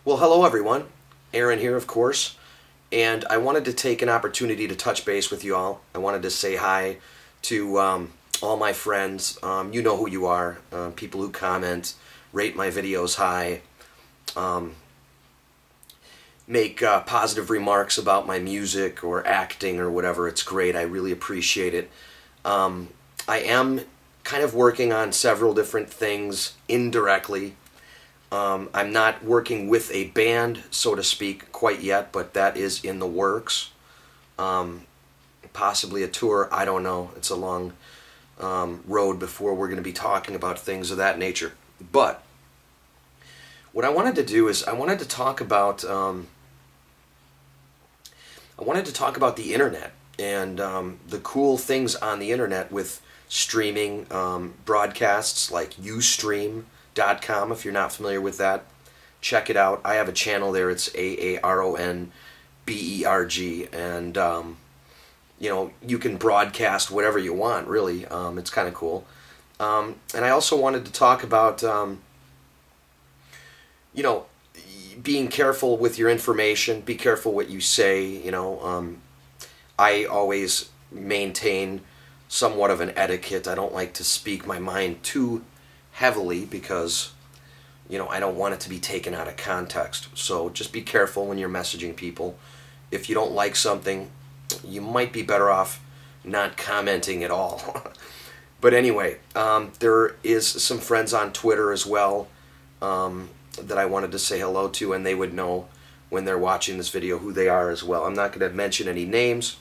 Well, hello everyone. Aaron here, of course, and I wanted to take an opportunity to touch base with you all. I wanted to say hi to all my friends. You know who you are. People who comment, rate my videos high, make positive remarks about my music or acting or whatever. It's great. I really appreciate it. I am kind of working on several different things indirectly. I'm not working with a band, so to speak, quite yet, but that is in the works. Possibly a tour, I don't know. It's a long road before we're going to be talking about things of that nature. But what I wanted to do is I wanted to talk about the internet and the cool things on the internet with streaming broadcasts like Ustream.com. If you're not familiar with that, check it out. I have a channel there. It's AARONBERG, and you know, you can broadcast whatever you want, really. It's kind of cool. And I also wanted to talk about you know, being careful with your information. Be careful what you say. You know, I always maintain somewhat of an etiquette. I don't like to speak my mind too heavily because, you know, I don't want it to be taken out of context. So just be careful when you're messaging people. If you don't like something, you might be better off not commenting at all. But anyway, there is some friends on Twitter as well that I wanted to say hello to, and they would know when they're watching this video who they are as well. I'm not going to mention any names,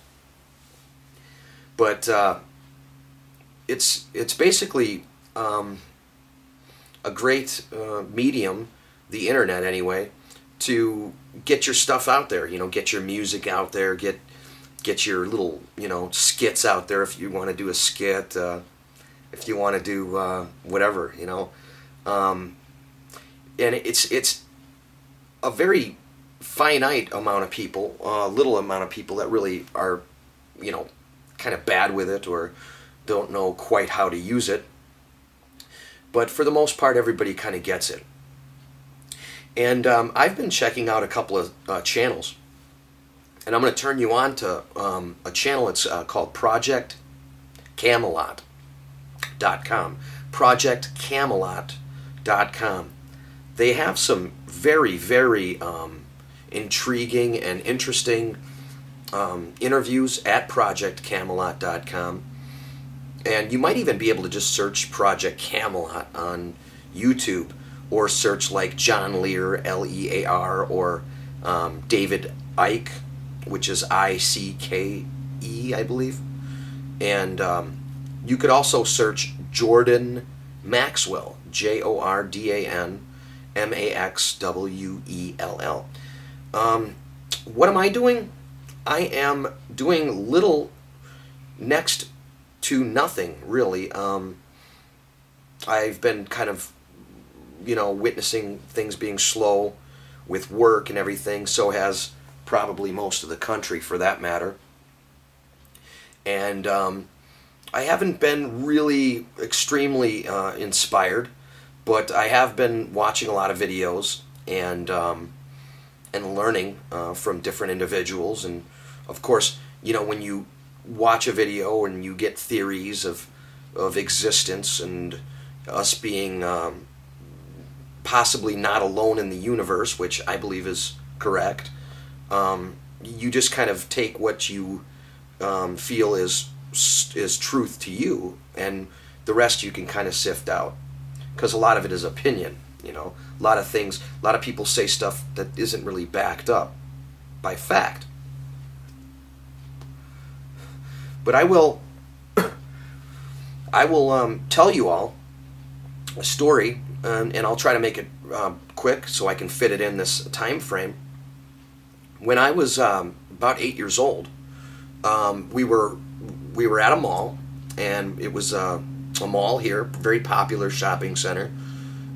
but it's basically a great medium, the internet anyway, to get your stuff out there. You know, get your music out there, get your little, you know, skits out there if you want to do a skit, if you want to do whatever, you know. And it's a very finite amount of people, little amount of people that really are, you know, kind of bad with it or don't know quite how to use it. But for the most part, everybody kind of gets it. And I've been checking out a couple of channels. And I'm going to turn you on to a channel. It's called ProjectCamelot.com. ProjectCamelot.com. They have some very, very intriguing and interesting interviews at ProjectCamelot.com. And you might even be able to just search Project Camelot on YouTube, or search like John Lear, L-E-A-R, or David Icke, which is I-C-K-E, I believe. And you could also search Jordan Maxwell, Jordan-Maxwell. What am I doing? I am doing little next to nothing, really. I've been kind of, you know, witnessing things being slow with work and everything. So has probably most of the country, for that matter. And I haven't been really extremely inspired, but I have been watching a lot of videos and learning from different individuals. And of course, you know, when you watch a video and you get theories of existence and us being possibly not alone in the universe, which I believe is correct, you just kind of take what you feel is truth to you, and the rest you can kind of sift out, because a lot of it is opinion. You know, a lot of things, a lot of people say stuff that isn't really backed up by fact. But I will tell you all a story, and I'll try to make it quick so I can fit it in this time frame. When I was about 8 years old, we were at a mall, and it was a mall here, very popular shopping center.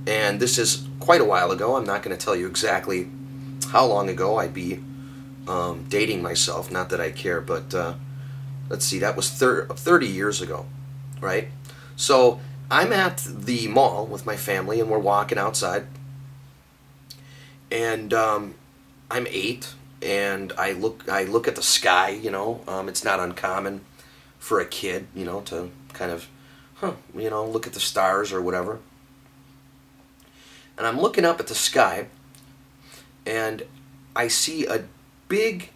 And this is quite a while ago. I'm not going to tell you exactly how long ago. I'd be dating myself. Not that I care, but let's see, that was 30 years ago, right? So I'm at the mall with my family, and we're walking outside, And I'm 8, and I look at the sky. It's not uncommon for a kid, to kind of, look at the stars or whatever. And I'm looking up at the sky, and I see a big,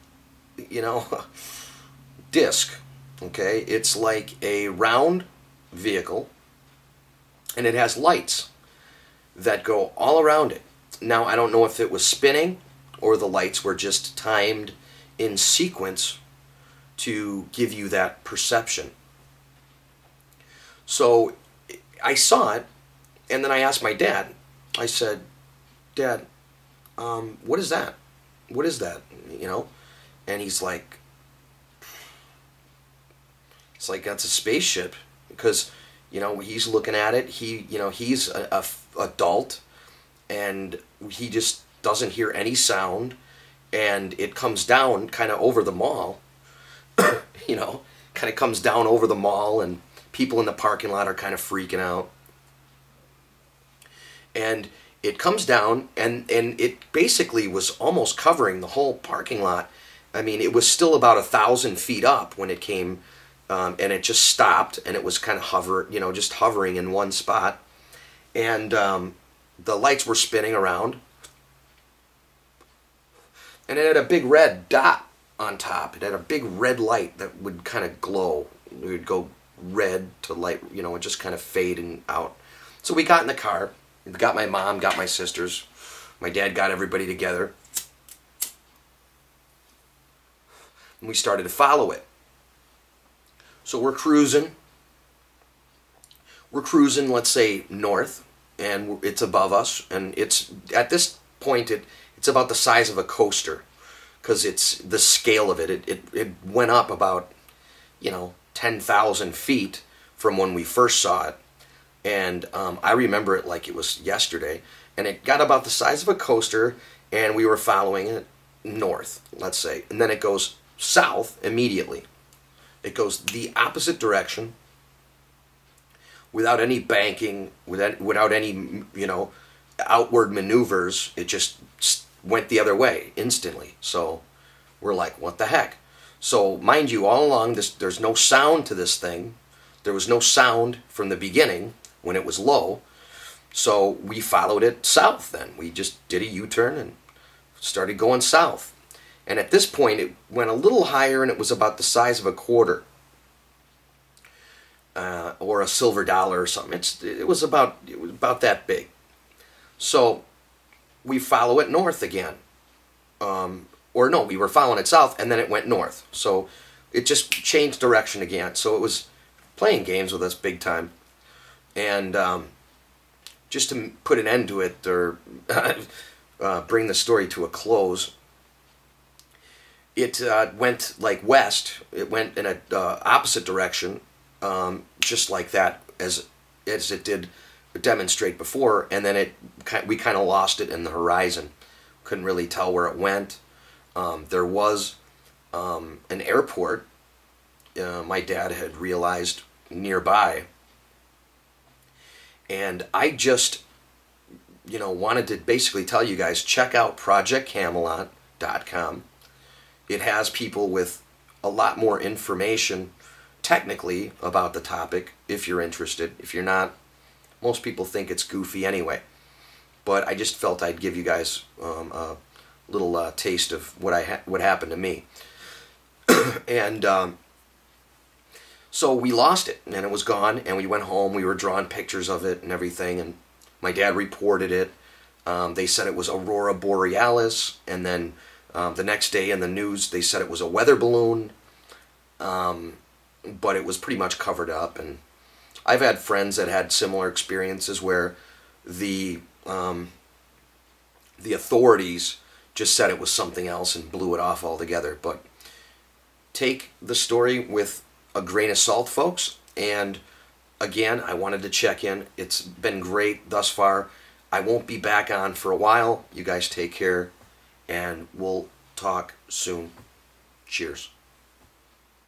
disc. Okay, it's like a round vehicle, and it has lights that go all around it. Now, I don't know if it was spinning or the lights were just timed in sequence to give you that perception. So I saw it, and then I asked my dad. I said, "Dad, what is that? What is that?" And he's like, "It's like that's a spaceship," because he's looking at it. He's a adult, and he just doesn't hear any sound, and it comes down kind of over the mall. Kind of comes down over the mall, and people in the parking lot are kind of freaking out. And it comes down, and it basically was almost covering the whole parking lot. I mean, it was still about 1,000 feet up when it came, and it just stopped, and it was kind of just hovering in one spot. And the lights were spinning around, and it had a big red dot on top. It had a big red light that would kind of glow. It would go red to light, it just kind of fading out. So we got in the car, got my mom, got my sisters, my dad got everybody together, and we started to follow it. So we're cruising, let's say north, and it's above us, and it's at this point it's about the size of a coaster, because it's the scale of it. It went up about 10,000 feet from when we first saw it, and I remember it like it was yesterday. And it got about the size of a coaster, and we were following it north, let's say, and then it goes south immediately. It goes the opposite direction, without any banking, without any outward maneuvers. It just went the other way instantly. So we're like, what the heck? So mind you, all along there's no sound to this thing. There was no sound from the beginning when it was low. So we followed it south then. We just did a U-turn and started going south. And at this point it went a little higher, and it was about the size of a quarter. Or a silver dollar or something. It was about that big. So we follow it north again. Or no, we were following it south, and then it went north. So it just changed direction again. So it was playing games with us big time. And just to put an end to it, or bring the story to a close, it went like west. It went in a opposite direction, just like that, as it did demonstrate before. And then we kind of lost it in the horizon. Couldn't really tell where it went. There was an airport my dad had realized nearby, and I just wanted to basically tell you guys, check out projectcamelot.com. It has people with a lot more information technically about the topic, if you're interested. If you're not, most people think it's goofy anyway. But I just felt I'd give you guys a little taste of what happened to me. And so we lost it, and it was gone, and we went home. We were drawing pictures of it and everything, and my dad reported it. They said it was Aurora Borealis, and then the next day in the news they said it was a weather balloon, but it was pretty much covered up. And I've had friends that had similar experiences where the authorities just said it was something else and blew it off altogether. But take the story with a grain of salt, folks. And again, I wanted to check in. It's been great thus far. I won't be back on for a while. You guys take care, and we'll talk soon. Cheers.